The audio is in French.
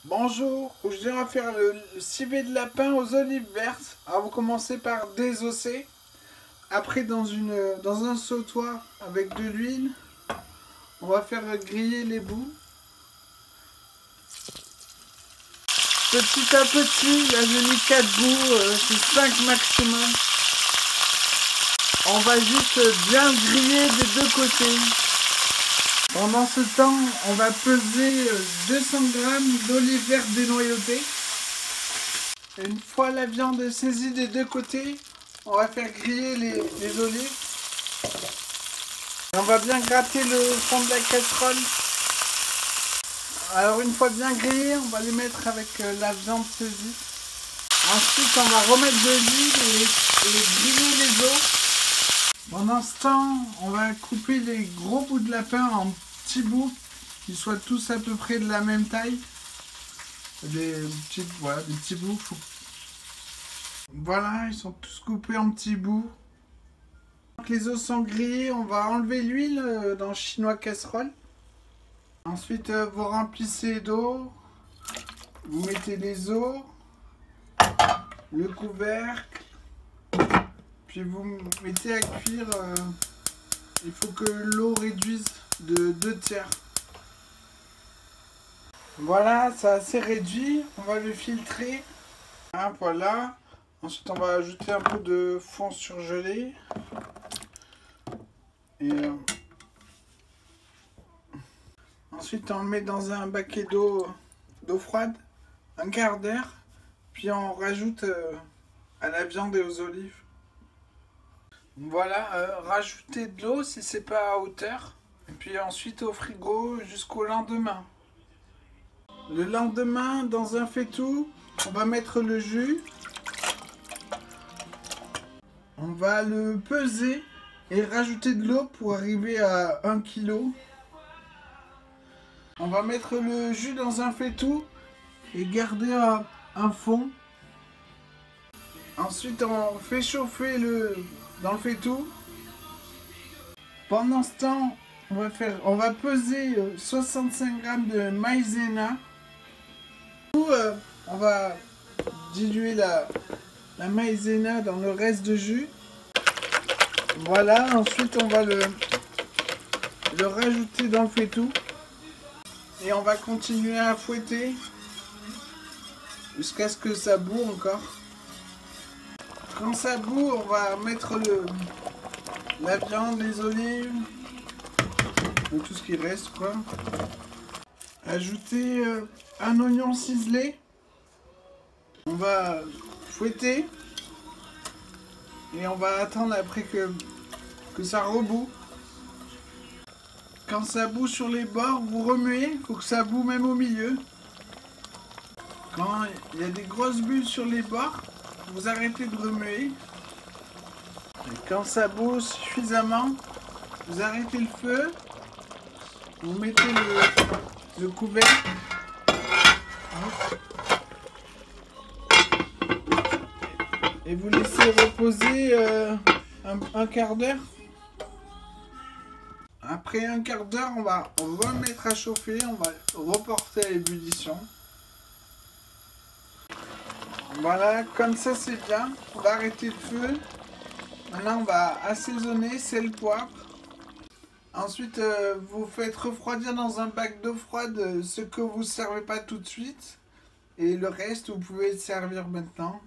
Bonjour, aujourd'hui on va faire le civet de lapin aux olives vertes. Alors vous commencez par désosser. Après dans un sautoir avec de l'huile, on va faire griller les bouts. Petit à petit, là j'ai mis 4 bouts, c'est 5 maximum. On va juste bien griller des deux côtés. Pendant ce temps, on va peser 200 g d'olives vertes dénoyautées. Une fois la viande saisie des deux côtés, on va faire griller les olives. Et on va bien gratter le fond de la casserole. Alors une fois bien grillé, on va les mettre avec la viande saisie. Ensuite, on va remettre de l'huile et griller les os. Pendant ce temps, on va couper les gros bouts de lapin en petits bouts, qui soient tous à peu près de la même taille. Des petits bouts. Voilà, ils sont tous coupés en petits bouts. Donc les os sont grillés, on va enlever l'huile dans le chinois casserole. Ensuite, vous remplissez d'eau. Vous mettez les os, le couvercle. Puis vous mettez à cuire, il faut que l'eau réduise de 2/3. Voilà, c'est assez réduit, on va le filtrer. Hein, voilà. Ensuite on va ajouter un peu de fond surgelé. Et ensuite on le met dans un baquet d'eau froide, un quart d'heure. Puis on rajoute à la viande et aux olives. Voilà, rajouter de l'eau si c'est pas à hauteur. Et puis ensuite au frigo jusqu'au lendemain. Le lendemain, dans un faitout, on va mettre le jus. On va le peser et rajouter de l'eau pour arriver à 1 kg. On va mettre le jus dans un faitout et garder un fond. Ensuite, on fait chauffer dans le faitout. Pendant ce temps, on va peser 65 g de maïzena. On va diluer la maïzena dans le reste de jus. Voilà, ensuite on va le rajouter dans le faitout. Et on va continuer à fouetter jusqu'à ce que ça bout encore. Quand ça bout, on va mettre la viande, les olives, tout ce qui reste quoi. Ajouter un oignon ciselé. On va fouetter et on va attendre après que ça rebout. Quand ça bout sur les bords, vous remuez, il faut que ça bout même au milieu. Quand il y a des grosses bulles sur les bords, vous arrêtez de remuer. Et quand ça bout suffisamment, vous arrêtez le feu, vous mettez le couvercle. Et vous laissez reposer un quart d'heure. Après un quart d'heure, on va remettre à chauffer, on va reporter à l'ébullition. Voilà, comme ça c'est bien. On va arrêter le feu. Maintenant on va assaisonner, sel, poivre. Ensuite, vous faites refroidir dans un bac d'eau froide ce que vous ne servez pas tout de suite. Et le reste, vous pouvez le servir maintenant.